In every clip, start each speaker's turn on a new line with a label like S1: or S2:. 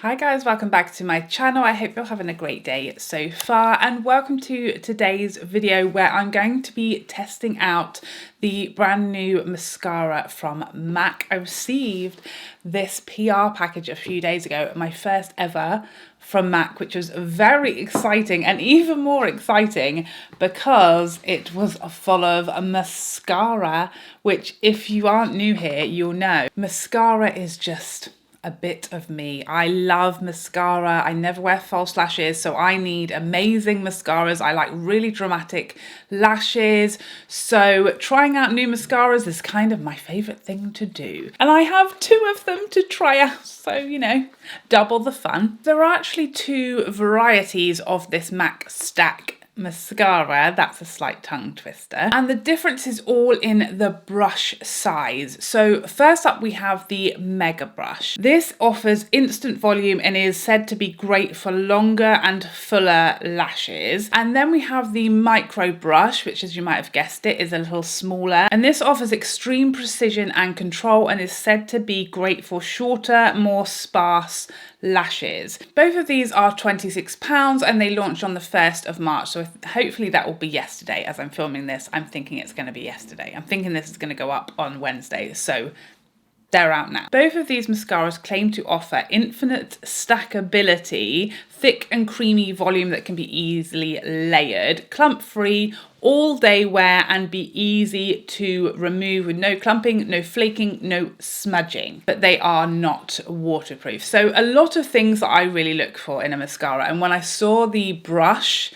S1: Hi guys, welcome back to my channel. I hope you're having a great day so far, and welcome to today's video where I'm going to be testing out the brand new mascara from MAC. I received this PR package a few days ago, my first ever from MAC, which was very exciting, and even more exciting because it was full of a mascara, which if you aren't new here, you'll know. Mascara is just a bit of me. I love mascara. I never wear false lashes, so I need amazing mascaras. I like really dramatic lashes, so trying out new mascaras is kind of my favorite thing to do. And I have two of them to try out, so you know, double the fun. There are actually two varieties of this MAC Stack mascara. That's a slight tongue twister, and the difference is all in the brush size. So first up we have the mega brush. This offers instant volume and is said to be great for longer and fuller lashes. And then we have the micro brush, which, as you might have guessed it, is a little smaller, and this offers extreme precision and control and is said to be great for shorter, more sparse lashes. Both of these are £26 and they launched on the 1st of March, so hopefully that will be yesterday. As I'm filming this, I'm thinking it's going to be yesterday. I'm thinking this is going to go up on Wednesday, so they're out now. Both of these mascaras claim to offer infinite stackability, thick and creamy volume that can be easily layered, clump-free, all-day wear, and be easy to remove with no clumping, no flaking, no smudging. But they are not waterproof. So a lot of things that I really look for in a mascara, and when I saw the brush,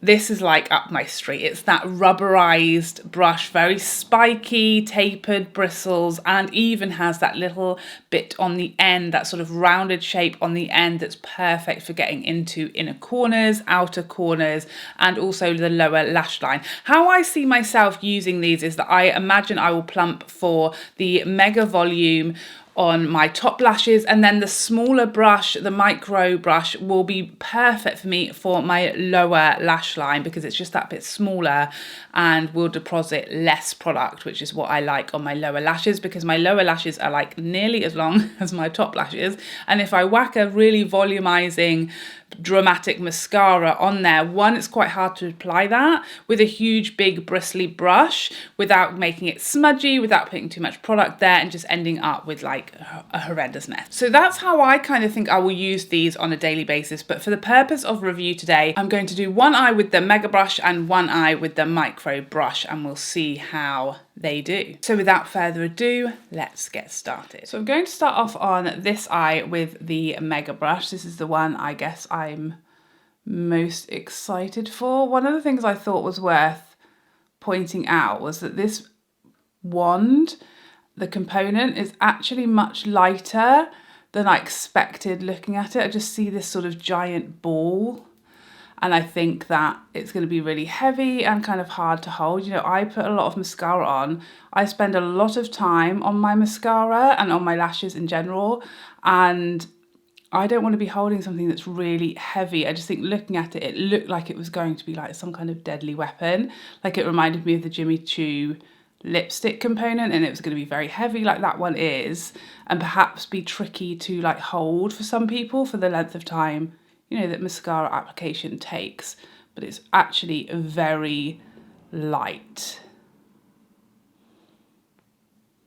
S1: this is like up my street. It's that rubberized brush, very spiky, tapered bristles, and even has that little bit on the end, that sort of rounded shape on the end that's perfect for getting into inner corners, outer corners, and also the lower lash line. How I see myself using these is that I imagine I will plump for the mega volume on my top lashes, and then the smaller brush, the micro brush, will be perfect for me for my lower lash line because it's just that bit smaller and will deposit less product, which is what I like on my lower lashes, because my lower lashes are like nearly as long as my top lashes, and if I whack a really volumizing dramatic mascara on there, one, it's quite hard to apply that with a huge big bristly brush without making it smudgy, without putting too much product there and just ending up with like a horrendous mess. So that's how I kind of think I will use these on a daily basis. But for the purpose of review today, I'm going to do one eye with the mega brush and one eye with the micro brush, and we'll see how they do. So without further ado, let's get started. So I'm going to start off on this eye with the mega brush. This is the one I guess I'm most excited for. One of the things I thought was worth pointing out was that this wand, the component, is actually much lighter than I expected looking at it. I just see this sort of giant ball, and I think that it's going to be really heavy and kind of hard to hold. You know, I put a lot of mascara on. I spend a lot of time on my mascara and on my lashes in general, and I don't want to be holding something that's really heavy. I just think looking at it, it looked like it was going to be like some kind of deadly weapon. Like it reminded me of the Jimmy Choo lipstick component, and it was going to be very heavy like that one is, and perhaps be tricky to like hold for some people for the length of time, you know, that mascara application takes. But it's actually very light.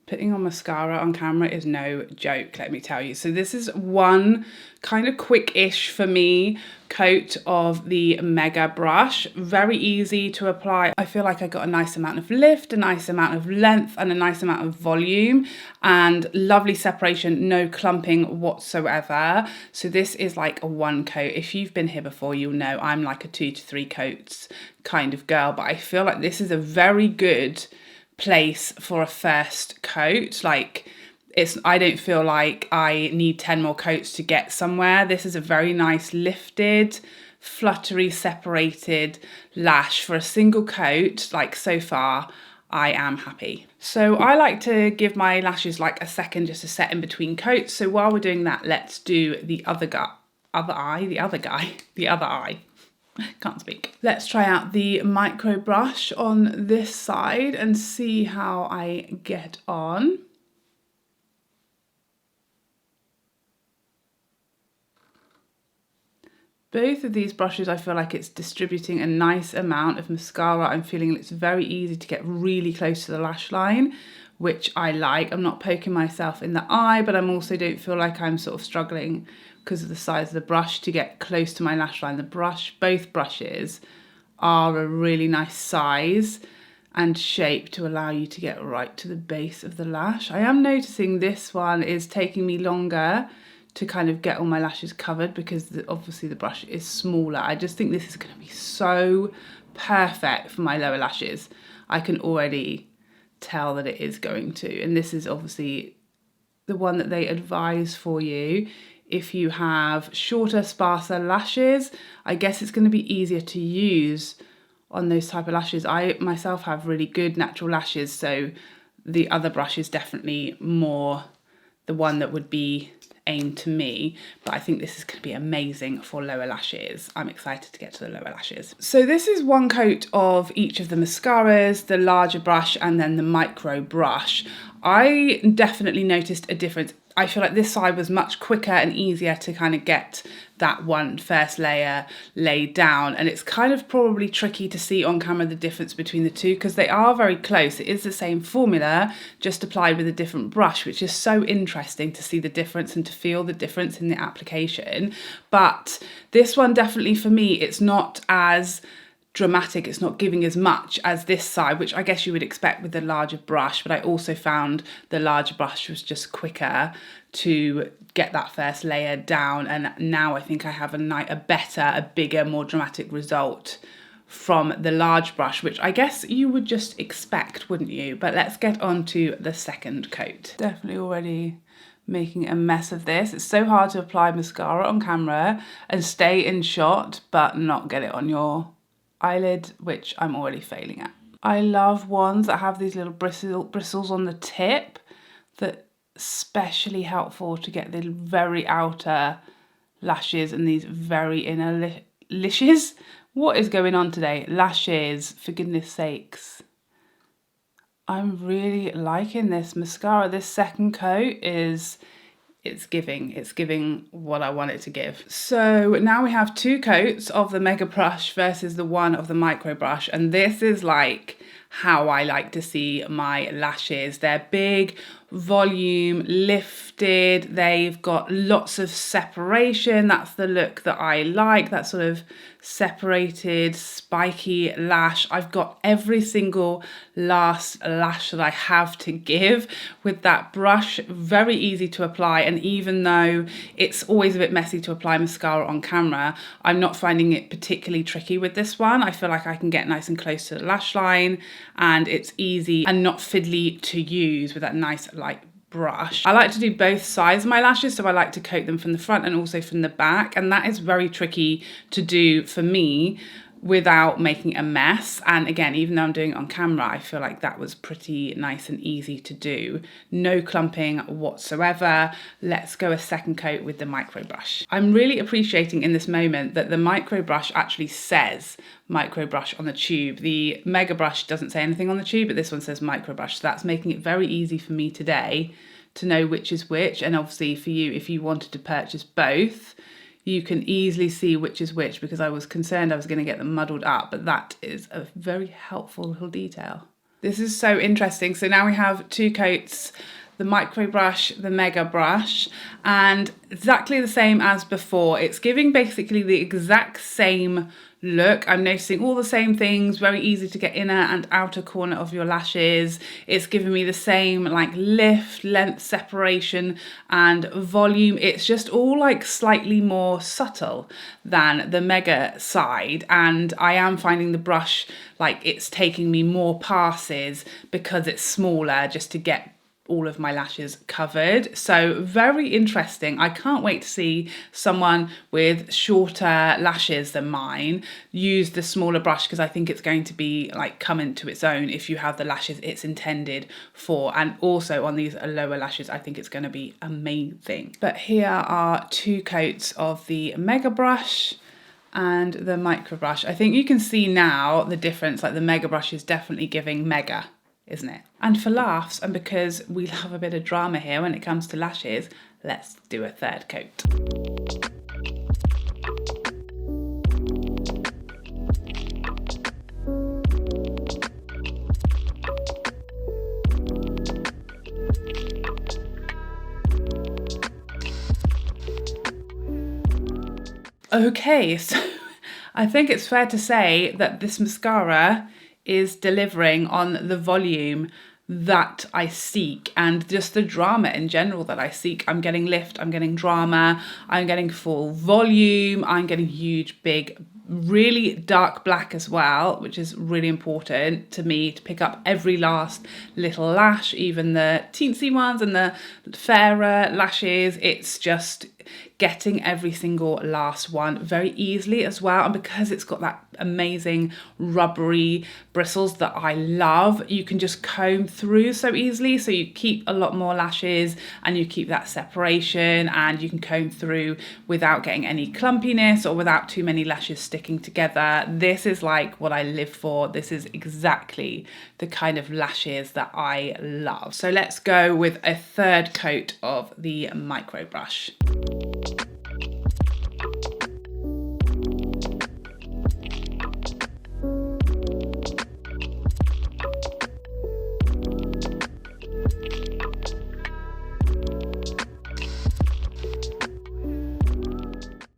S1: Putting on mascara on camera is no joke, let me tell you. So this is one kind of quick-ish for me coat of the mega brush. Very easy to apply. I feel like I got a nice amount of lift, a nice amount of length, and a nice amount of volume, and lovely separation, no clumping whatsoever. So this is like a one coat. If you've been here before, you'll know I'm like a 2 to 3 coats kind of girl, but I feel like this is a very good place for a first coat. Like I don't feel like I need 10 more coats to get somewhere. This is a very nice lifted, fluttery, separated lash for a single coat. Like so far, I am happy. So I like to give my lashes like a second just to set in between coats. So while we're doing that, let's do the other eye. Can't speak. Let's try out the micro brush on this side and see how I get on. Both of these brushes, I feel like it's distributing a nice amount of mascara. I'm feeling it's very easy to get really close to the lash line, which I like. I'm not poking myself in the eye, but I'm also don't feel like I'm sort of struggling because of the size of the brush to get close to my lash line. Both brushes are a really nice size and shape to allow you to get right to the base of the lash. I am noticing this one is taking me longer to kind of get all my lashes covered because obviously the brush is smaller. I just think this is going to be so perfect for my lower lashes. I can already tell that it is going to. And this is obviously the one that they advise for you. If you have shorter, sparser lashes, I guess it's going to be easier to use on those type of lashes. I myself have really good natural lashes, so the other brush is definitely more the one that would be aimed to me, but I think this is going to be amazing for lower lashes. I'm excited to get to the lower lashes. So this is one coat of each of the mascaras, the larger brush and then the micro brush. I definitely noticed a difference. I feel like this side was much quicker and easier to kind of get that one first layer laid down, and it's kind of probably tricky to see on camera the difference between the two because they are very close. It is the same formula, just applied with a different brush, which is so interesting to see the difference and to feel the difference in the application. But this one definitely for me, it's not as dramatic, it's not giving as much as this side, which I guess you would expect with the larger brush, but I also found the larger brush was just quicker to get that first layer down, and now I think I have a bigger, more dramatic result from the large brush, which I guess you would just expect, wouldn't you? But let's get on to the second coat. Definitely already making a mess of this. It's so hard to apply mascara on camera and stay in shot but not get it on your eyelid, which I'm already failing at. I love ones that have these little bristles on the tip that especially helpful to get the very outer lashes and these very inner lashes. What is going on today? Lashes, for goodness sakes. I'm really liking this mascara. This second coat it's giving what I want it to give. So now we have two coats of the mega brush versus the one of the micro brush, and this is like how I like to see my lashes. They're big, volume, lifted, they've got lots of separation. That's the look that I like, that sort of separated, spiky lash. I've got every single last lash that I have to give with that brush. Very easy to apply, and even though it's always a bit messy to apply mascara on camera, I'm not finding it particularly tricky with this one. I feel like I can get nice and close to the lash line, and it's easy and not fiddly to use with that nice light brush. I like to do both sides of my lashes, so I like to coat them from the front and also from the back, and that is very tricky to do for me without making a mess. And again, even though I'm doing it on camera, I feel like that was pretty nice and easy to do. No clumping whatsoever. Let's go a second coat with the micro brush. I'm really appreciating in this moment that the micro brush actually says micro brush on the tube. The mega brush doesn't say anything on the tube, but this one says micro brush. So that's making it very easy for me today to know which is which. And obviously for you, if you wanted to purchase both, you can easily see which is which, because I was concerned I was going to get them muddled up, but that is a very helpful little detail. This is so interesting. So now we have two coats, the micro brush, the mega brush, and exactly the same as before. It's giving basically the exact same look. I'm noticing all the same things, very easy to get inner and outer corner of your lashes. It's giving me the same like lift, length, separation and volume. It's just all like slightly more subtle than the mega side, and I am finding the brush like it's taking me more passes because it's smaller just to get all of my lashes covered. So very interesting. I can't wait to see someone with shorter lashes than mine use the smaller brush, because I think it's going to be like come into its own if you have the lashes it's intended for. And also on these lower lashes, I think it's going to be amazing. But here are two coats of the mega brush and the micro brush. I think you can see now the difference, like the mega brush is definitely giving mega, isn't it? And for laughs, and because we love a bit of drama here when it comes to lashes, let's do a third coat. Okay, so I think it's fair to say that this mascara is delivering on the volume that I seek and just the drama in general that I seek. I'm getting lift, I'm getting drama, I'm getting full volume, I'm getting huge, big, really dark black as well, which is really important to me to pick up every last little lash, even the teensy ones and the fairer lashes. It's just getting every single last one very easily as well. And because it's got that amazing rubbery bristles that I love, you can just comb through so easily. So you keep a lot more lashes and you keep that separation, and you can comb through without getting any clumpiness or without too many lashes sticking together. This is like what I live for. This is exactly the kind of lashes that I love. So let's go with a third coat of the micro brush.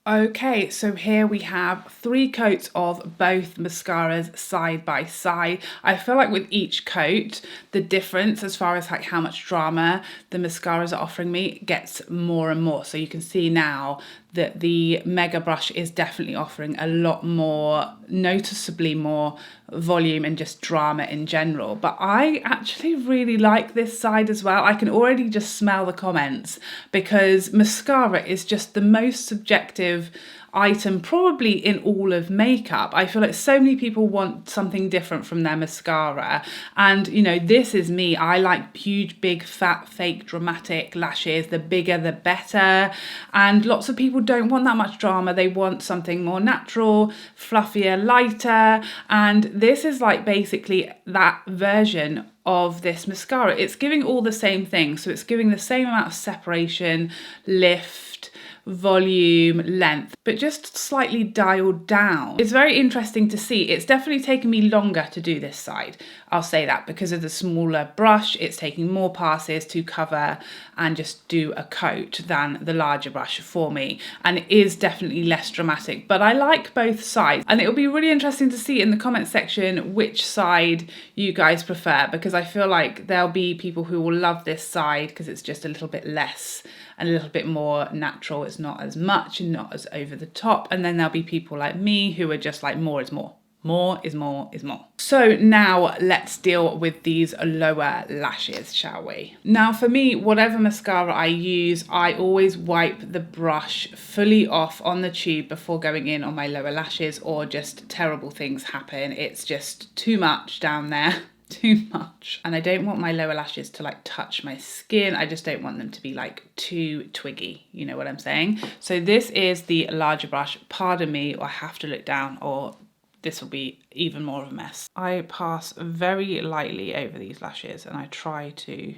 S1: Okay, so here we have 3 coats of both mascaras side by side. I feel like with each coat, the difference as far as like how much drama the mascaras are offering me gets more and more. So you can see now that the Mega brush is definitely offering a lot more, noticeably more volume and just drama in general. But I actually really like this side as well. I can already just smell the comments, because mascara is just the most subjective item probably in all of makeup. I feel like so many people want something different from their mascara, and you know, this is me. I like huge, big, fat, fake, dramatic lashes. The bigger the better, and lots of people don't want that much drama. They want something more natural, fluffier, lighter, and this is like basically that version of this mascara. It's giving all the same thing, so it's giving the same amount of separation, lift, volume, length, but just slightly dialed down. It's very interesting to see. It's definitely taken me longer to do this side, I'll say that, because of the smaller brush. It's taking more passes to cover and just do a coat than the larger brush for me, and it is definitely less dramatic, but I like both sides. And it'll be really interesting to see in the comment section which side you guys prefer, because I feel like there'll be people who will love this side because it's just a little bit less and a little bit more natural. It's not as much and not as over the top. And then there'll be people like me who are just like, more is more. More is more is more. So now let's deal with these lower lashes, shall we? Now for me, whatever mascara I use, I always wipe the brush fully off on the tube before going in on my lower lashes, or just terrible things happen. It's just too much down there. Too much. And I don't want my lower lashes to like touch my skin. I just don't want them to be like too twiggy, you know what I'm saying? So this is the larger brush. Pardon me, or I have to look down, or this will be even more of a mess. I pass very lightly over these lashes and I try to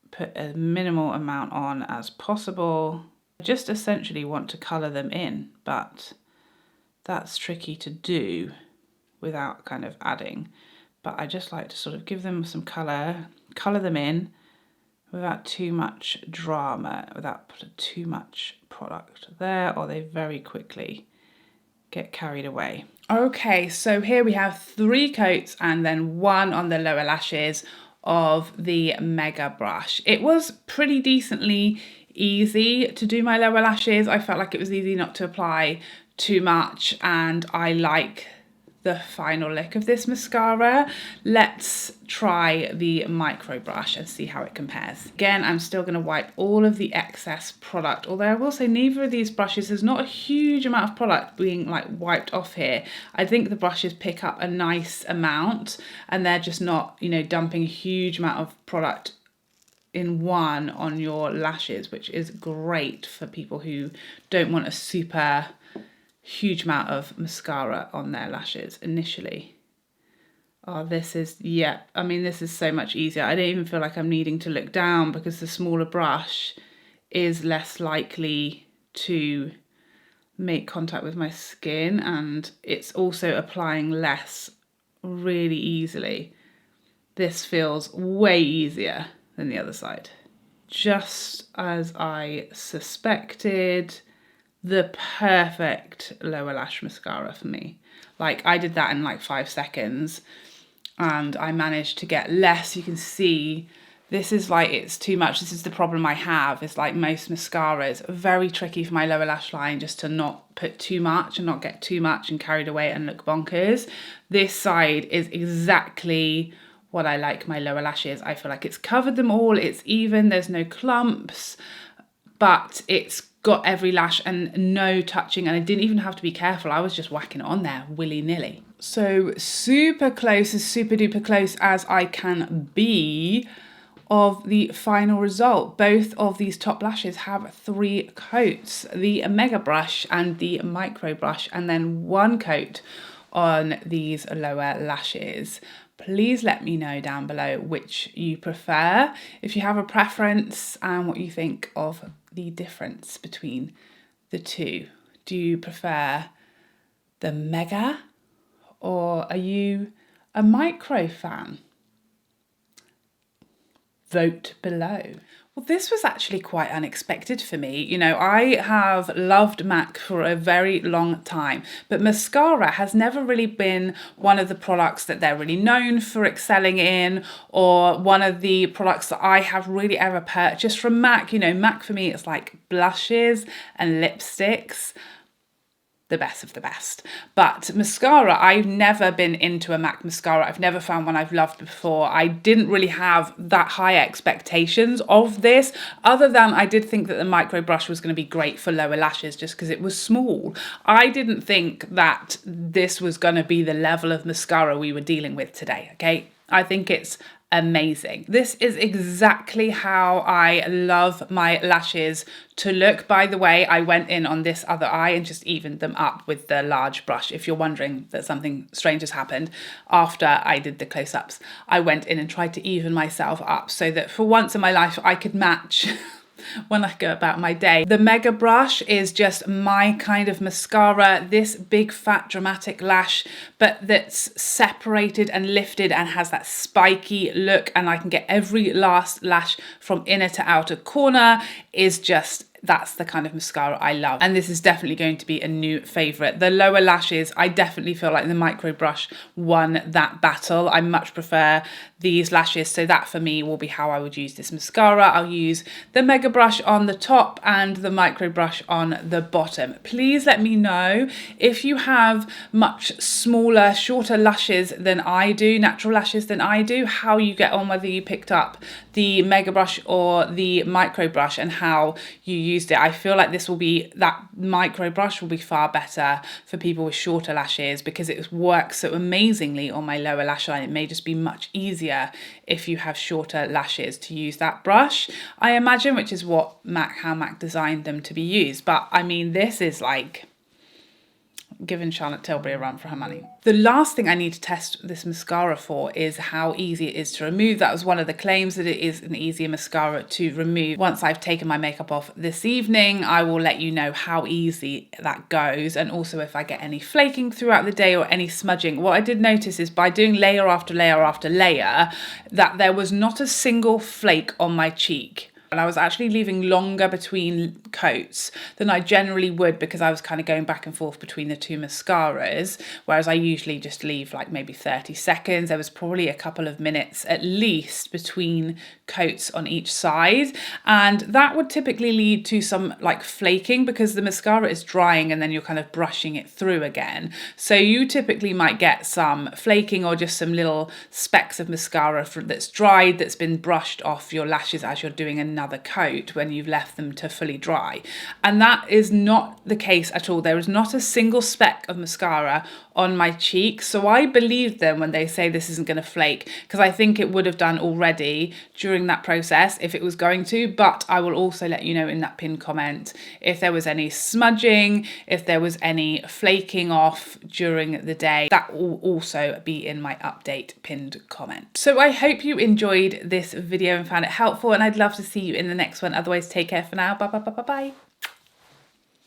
S1: put a minimal amount on as possible. I just essentially want to colour them in, but that's tricky to do without kind of adding. But I just like to sort of give them some colour them in without too much drama, without too much product there, or they very quickly get carried away. Okay, so here we have 3 coats and then 1 on the lower lashes of the Mega brush. It was pretty decently easy to do my lower lashes. I felt like it was easy not to apply too much, and I like the final look of this mascara. Let's try the micro brush and see how it compares. Again, I'm still going to wipe all of the excess product, although I will say neither of these brushes, there's not a huge amount of product being like wiped off here. I think the brushes pick up a nice amount and they're just not, you know, dumping a huge amount of product in one on your lashes, which is great for people who don't want a super huge amount of mascara on their lashes initially. Oh, this is, yeah, I mean, this is so much easier. I don't even feel like I'm needing to look down, because the smaller brush is less likely to make contact with my skin, and it's also applying less really easily. This feels way easier than the other side. Just as I suspected, the perfect lower lash mascara for me. Like, I did that in like 5 seconds and I managed to get less. You can see this is like, it's too much. This is the problem I have, is like most mascaras, very tricky for my lower lash line just to not put too much and not get too much and carried away and look bonkers. This side is exactly what I like my lower lashes. I feel like it's covered them all. It's even, there's no clumps, but it's got every lash and no touching, and I didn't even have to be careful. I was just whacking it on there willy-nilly. So super close, as super duper close as I can be of the final result. Both of these top lashes have 3 coats, the mega brush and the micro brush, and then 1 coat on these lower lashes. Please let me know down below which you prefer, if you have a preference, and what you think of the difference between the two. Do you prefer the mega, or are you a micro fan? Vote below. Well, this was actually quite unexpected for me. You know, I have loved MAC for a very long time, but mascara has never really been one of the products that they're really known for excelling in, or one of the products that I have really ever purchased from MAC. You know, MAC for me is like blushes and lipsticks, the best of the best. But mascara, I've never been into a MAC mascara. I've never found one I've loved before. I didn't really have that high expectations of this, other than I did think that the micro brush was going to be great for lower lashes just because it was small. I didn't think that this was going to be the level of mascara we were dealing with today, okay? I think it's amazing. This is exactly how I love my lashes to look. By the way, I went in on this other eye and just evened them up with the large brush. If you're wondering that something strange has happened after I did the close-ups, I went in and tried to even myself up so that for once in my life I could match when I go about my day. The mega brush is just my kind of mascara, this big fat dramatic lash, but that's separated and lifted and has that spiky look, and I can get every last lash from inner to outer corner, is just, that's the kind of mascara I love. And this is definitely going to be a new favorite. The lower lashes, I definitely feel like the micro brush won that battle. I much prefer these lashes, so that for me will be how I would use this mascara. I'll use the mega brush on the top and the micro brush on the bottom. Please let me know if you have much smaller, shorter lashes than I do, natural lashes than I do, how you get on, whether you picked up the mega brush or the micro brush and how you used it. I feel like this will be, that micro brush will be far better for people with shorter lashes because it works so amazingly on my lower lash line. It may just be much easier if you have shorter lashes to use that brush, I imagine, which is what how MAC designed them to be used. But I mean, this is like giving Charlotte Tilbury a run for her money. The last thing I need to test this mascara for is how easy it is to remove. That was one of the claims, that it is an easier mascara to remove. Once I've taken my makeup off this evening, I will let you know how easy that goes, and also if I get any flaking throughout the day or any smudging. What I did notice is by doing layer after layer after layer, that there was not a single flake on my cheek. And I was actually leaving longer between coats than I generally would because I was kind of going back and forth between the two mascaras, whereas I usually just leave like maybe 30 seconds. There was probably a couple of minutes at least between coats on each side, and that would typically lead to some like flaking because the mascara is drying and then you're kind of brushing it through again. So you typically might get some flaking or just some little specks of mascara that's dried, that's been brushed off your lashes as you're doing another coat when you've left them to fully dry. And that is not the case at all. There is not a single speck of mascara on my cheek. So I believed them when they say this isn't going to flake, because I think it would have done already during that process if it was going to. But I will also let you know in that pinned comment if there was any smudging, if there was any flaking off during the day. That will also be in my update pinned comment. So I hope you enjoyed this video and found it helpful, and I'd love to see you in the next one. Otherwise, take care for now. Bye bye bye bye bye.